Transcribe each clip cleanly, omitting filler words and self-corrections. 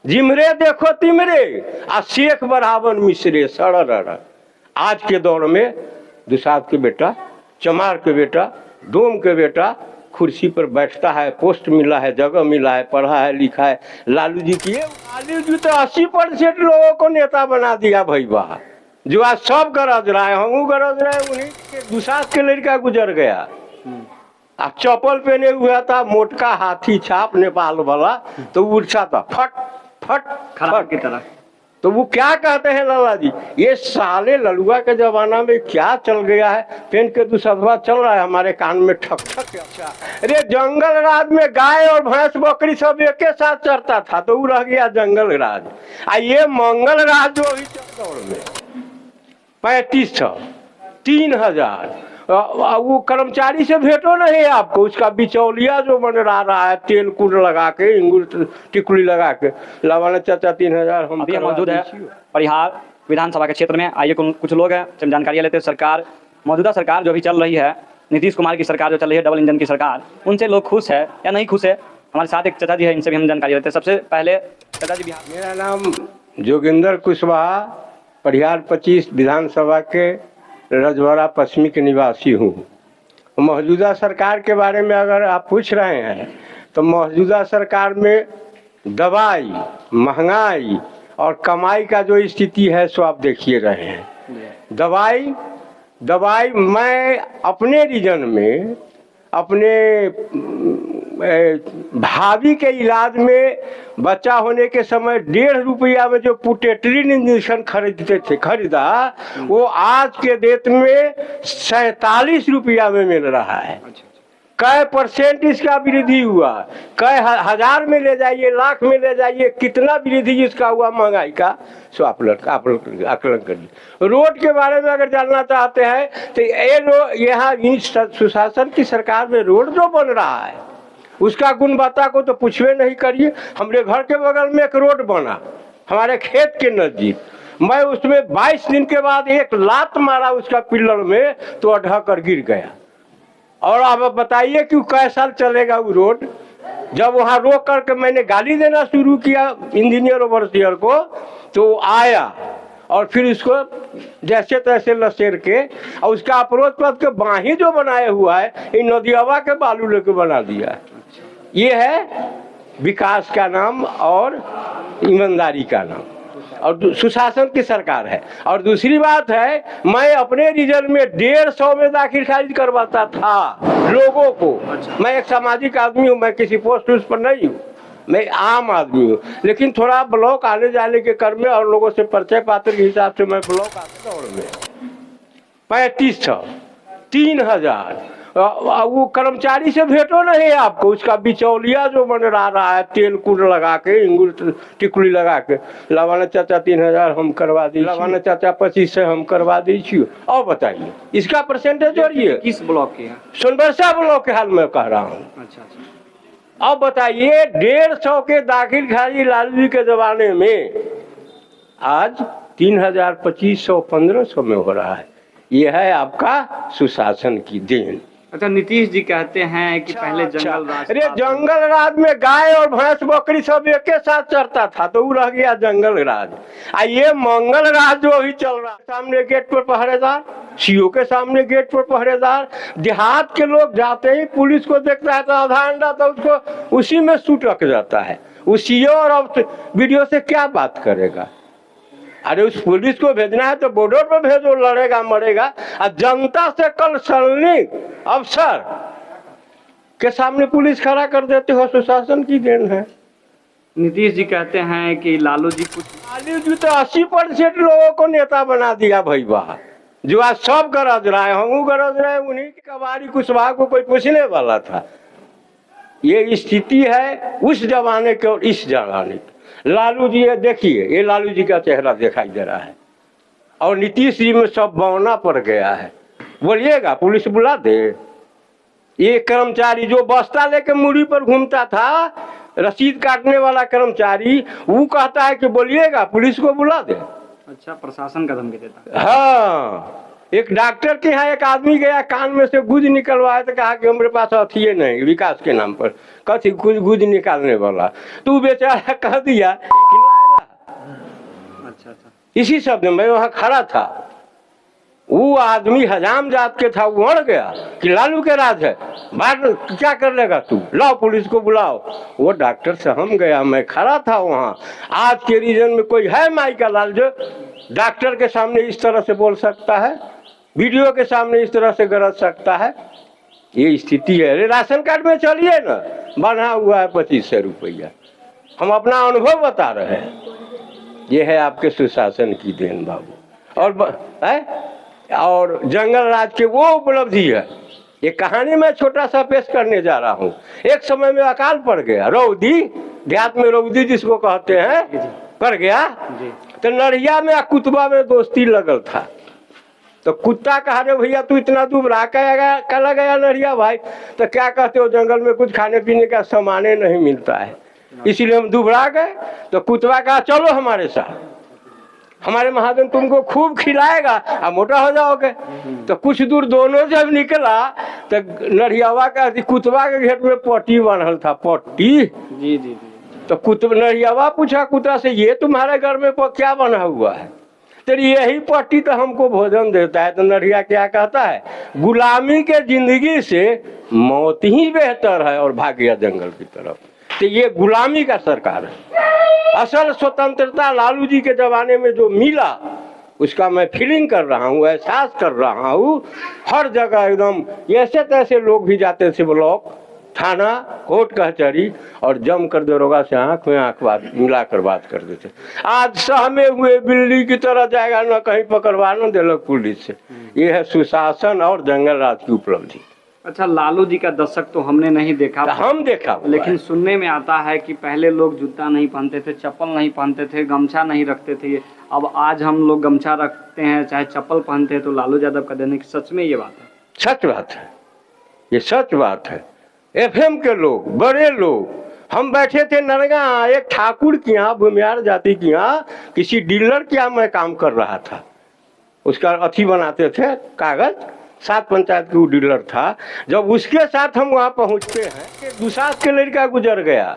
जिमरे देखो तिमरे आ शेख बराबर मिसरे सड़। आज के दौर में दुसाद के बेटा, चमार के बेटा, डोम के बेटा कुर्सी पर बैठता है, पोस्ट मिला है, जगह मिला है, पढ़ा है, लिखा है। लालू जी की, लालू जी तो 80% लोगों को नेता बना दिया भैया, जो आज सब गरज रहा है, हम गरज रहे। उन्हीं के दुसाद के लड़का गुजर गया, अब चप्पल पहने हुआ था, मोटका हाथी छाप नेपाल वाला, तो उड़ता था फट फट खराब की तरह। तो वो क्या कहते हैं लाला जी, ये साले ललुआ के जमाना में क्या चल गया है, पेन के दूसरा चल रहा है हमारे कान में ठक ठक। अच्छा, अरे जंगल राज में गाय और भैंस बकरी सब एक साथ चरता था, तो वो रह गया जंगल राज। ये मंगल राज जो अभी चल दौर में 3500 3000, वो कर्मचारी से भेंटो नहीं आपको, उसका बिचौलिया जो बन रहा है, तेल कुल लगा के, इंगुर टिकुली लगा के। लवाना चाचा 3000 हम अभी मौजूद है परिहार विधानसभा के क्षेत्र में। आइए कुछ लोग हैं, जानकारी लेते हैं। सरकार, मौजूदा सरकार जो भी चल रही है, नीतीश कुमार की सरकार जो चल रही है, डबल इंजन की सरकार, उनसे लोग खुश है या नहीं खुश है? हमारे साथ एक चाचा जी है, इनसे भी हम जानकारी लेते हैं। सबसे पहले चाचा जी, बिहार। मेरा नाम जोगिंदर कुशवाहा, परिहार 25 विधानसभा के रजवाड़ा पश्चिमी के निवासी हूँ। मौजूदा सरकार के बारे में अगर आप पूछ रहे हैं, तो मौजूदा सरकार में दवाई, महंगाई और कमाई का जो स्थिति है सो आप देखिए रहे हैं। दवाई मैं अपने रीजन में अपने भाभी के इलाज में बच्चा होने के समय 1.5 रुपया में जो पुटेट्रिन इंजेक्शन खरीदा, वो आज के डेट में 47 रुपया में मिल रहा है। कै % इसका वृद्धि हुआ, कै हजार में ले जाइए, लाख में ले जाइए, कितना वृद्धि इसका हुआ महंगाई का, सो आप आकलन करिए। रोड के बारे में अगर जानना चाहते हैं तो ये यहाँ सुशासन की सरकार में रोड जो बन रहा है, उसका गुणवत्ता को तो पूछवे नहीं करिए। हमारे घर के बगल में एक रोड बना, हमारे खेत के नज़दीक, मैं उसमें 22 दिन के बाद एक लात मारा उसका पिलर में, तो अढ़ा कर गिर गया। और आप बताइए कि कै साल चलेगा वो रोड? जब वहाँ रोक करके मैंने गाली देना शुरू किया इंजीनियर ओवरसियर को, तो आया और फिर इसको जैसे तैसे लसेर के, और उसका अप्रोच पथ के बाही जो बनाया हुआ है, इन नदियावा के बालू लेके बना दिया है। ये है विकास का नाम और ईमानदारी का नाम, और सुशासन की सरकार है। और दूसरी बात है, मैं अपने रीजन में 150 में दाखिल खारिज करवाता था लोगों को। मैं एक सामाजिक आदमी हूँ, मैं किसी पोस्ट उस पर नहीं हूँ, मैं आम आदमी हूँ, लेकिन थोड़ा ब्लॉक आने जाने के क्रम में और लोगों से परिचय पात्र के हिसाब से मैं ब्लॉक आते दौड़ में 3500 3000, वो कर्मचारी से भेंटो नहीं आपको, उसका बिचौलिया जो बन रहा है, तेल कुल लगा के, इंगुर टिकुली लगा के। लवाना चाचा 3000 हम करवा दी, लवाना चाचा 2500 हम करवा दीजिए। और बताइए इसका % जोड़िए। किस ब्लॉक के? सोनबरसा ब्लॉक के हाल में कह रहा हूँ। अच्छा। अब बताइए 150 के दाखिल खारिज लालू जी के जमाने में आज 3000 2500 1500 में हो रहा है। ये है आपका सुशासन की देन। अच्छा, नीतीश जी कहते हैं कि पहले जंगल राज, अरे जंगल राज में गाय और भैंस बकरी सब एक साथ चरता था, तो वो रह गया जंगल राज। ये मंगल राज जो अभी चल रहा है, सामने गेट पर पहरेदार, सीओ के सामने गेट पर पहरेदार। देहात के लोग जाते ही पुलिस को देखता है तो आधा अंडा तो उसको उसी में सुटक जाता है। वो सीओ और वीडियो से क्या बात करेगा? अरे उस पुलिस को भेजना है तो बॉर्डर पर भेजो, लड़ेगा मरेगा। और जनता से कल सैनिक अफसर के सामने पुलिस खड़ा कर देते हो, सुशासन की देन है। नीतीश जी कहते हैं कि लालू जी तो 80% लोगों को नेता बना दिया भैया, जो आज सब गरज रहा है, हम गरज रहे। उन्हीं की कबाड़ी कुशवाहा को कोई पूछने वाला था? ये स्थिति है उस जमाने के और इस जमाने की। लालू जी देखिए, ये लालू जी का चेहरा दिखाई दे रहा है, और नीतीश जी में सब बौना पड़ गया है। बोलिएगा पुलिस बुला दे? ये कर्मचारी जो बस्ता लेके मुड़ी पर घूमता था, रसीद काटने वाला कर्मचारी, वो कहता है कि बोलिएगा पुलिस को बुला दे। अच्छा, प्रशासन का धमकी देता है। हाँ, एक डॉक्टर के यहाँ एक आदमी गया, कान में से गुज निकलवाया तो कहा कि हमारे पास अथिये नहीं विकास के नाम पर, कथी कुछ गुज निकालने वाला। तो वो बेचारा कह दिया कि अच्छा अच्छा। इसी शब्द में, मैं वहाँ खड़ा था, वो आदमी हजाम जात के था, वो अड़ गया कि लालू के राज है, बात क्या कर लेगा तू, लाओ पुलिस को बुलाओ। वो डॉक्टर से हम गया, मैं खड़ा था वहाँ। आज के रीजन में कोई है माई का लाल जो डॉक्टर के सामने इस तरह से बोल सकता है, वीडियो के सामने इस तरह से गरज सकता है? ये स्थिति है। अरे राशन कार्ड में चलिए ना, बना हुआ है 2500 रुपया। हम अपना अनुभव बता रहे हैं। ये है आपके सुशासन की देन बाबू। और जंगल राज के वो उपलब्धि है। ये कहानी मैं छोटा सा पेश करने जा रहा हूँ। एक समय में अकाल पड़ गया, रौदी, देहात में रौदी जिसको कहते हैं, पड़ गया। तो नरिया में कुतबा में दोस्ती लगल था। तो कुत्ता कहा रे भैया तू इतना दुबरा कल गया नरिया भाई, तो क्या कहते हो, जंगल में कुछ खाने पीने का सामान नहीं मिलता है, इसीलिए हम दुबरा गए। तो कुतवा कहा चलो हमारे साथ, हमारे महाजन तुमको खूब खिलाएगा और मोटा हो जाओगे। तो कुछ दूर दोनों जब निकला तो नरियावा का कुतवा के घेट में पट्टी बांधल था, पट्टी। जी जी जी। तो कुतवा नरियावा पूछा कुत्ता से, ये तुम्हारे घर में क्या बना हुआ है? तेरी यही पट्टी तो हमको भोजन देता है। तो नरिया क्या कहता है, गुलामी के जिंदगी से मौत ही बेहतर है, और भाग गया जंगल की तरफ। तो ये गुलामी का सरकार है। असल स्वतंत्रता लालू जी के जमाने में जो मिला उसका मैं फीलिंग कर रहा हूँ, एहसास कर रहा हूँ। हर जगह एकदम ऐसे तैसे लोग भी जाते थे, ब्लॉक, थाना, कोर्ट कचहरी, और जम कर दरोगा से आंख में आंख बात मिलाकर बात कर देते। आज सहमे हुए बिल्ली की तरह जाएगा, न कहीं पकड़वा न दिलक पुलिस से। ये है सुशासन और जंगल राज की उपलब्धि। अच्छा, लालू जी का दशक तो हमने नहीं देखा, तो हम देखा, लेकिन सुनने में आता है कि पहले लोग जूता नहीं पहनते थे, चप्पल नहीं पहनते थे, गमछा नहीं रखते थे। अब आज हम लोग गमछा रखते हैं, चाहे चप्पल पहनते हैं। तो लालू यादव का देने की सच में ये बात है? सच बात है, ये सच बात है। एफएम के लोग, बड़े लोग, हम बैठे थे नरगा, एक ठाकुर के यहाँ, भूमियार जाति के यहाँ, किसी डीलर के यहाँ मैं काम कर रहा था। उसका अथी बनाते थे कागज, 7 पंचायत के वो डीलर था। जब उसके साथ हम वहाँ पहुँचते हैं कि दुसात के लड़का गुजर गया,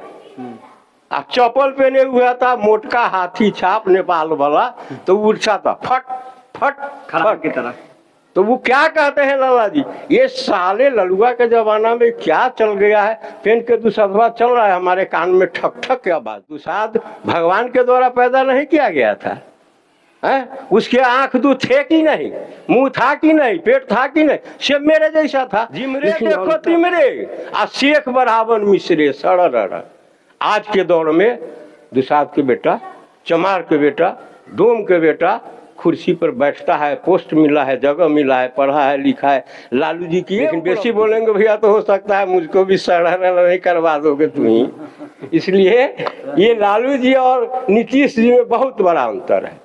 अब चप्पल पहने हुआ था, मोटका हाथी छाप नेपाल वाला, तो उड़सा था फट फट खराब की तरह। तो वो क्या कहते हैं लाला जी, ये साले ललुआ के जमाना में क्या चल गया है, पेन के दुसाधवा चल रहा है हमारे कान में, ठक ठक की आवाज। दुसाध भगवान के द्वारा पैदा नहीं किया गया था, है? उसके आंख दो थे कि नहीं, मुंह था कि नहीं, पेट था कि नहीं, सब मेरे जैसा था। जिमरे देखो तिमरे आ शेख बराबर मिश्रे सड़। आज के दौर में दुसाध के बेटा, चमार के बेटा, डोम के बेटा कुर्सी पर बैठता है, पोस्ट मिला है, जगह मिला है, पढ़ा है, लिखा है। लालू जी की लेकिन बेसी बोलेंगे भैया तो हो सकता है मुझको भी सड़ा नहीं करवा दोगे तुम ही। इसलिए ये लालू जी और नीतीश जी में बहुत बड़ा अंतर है।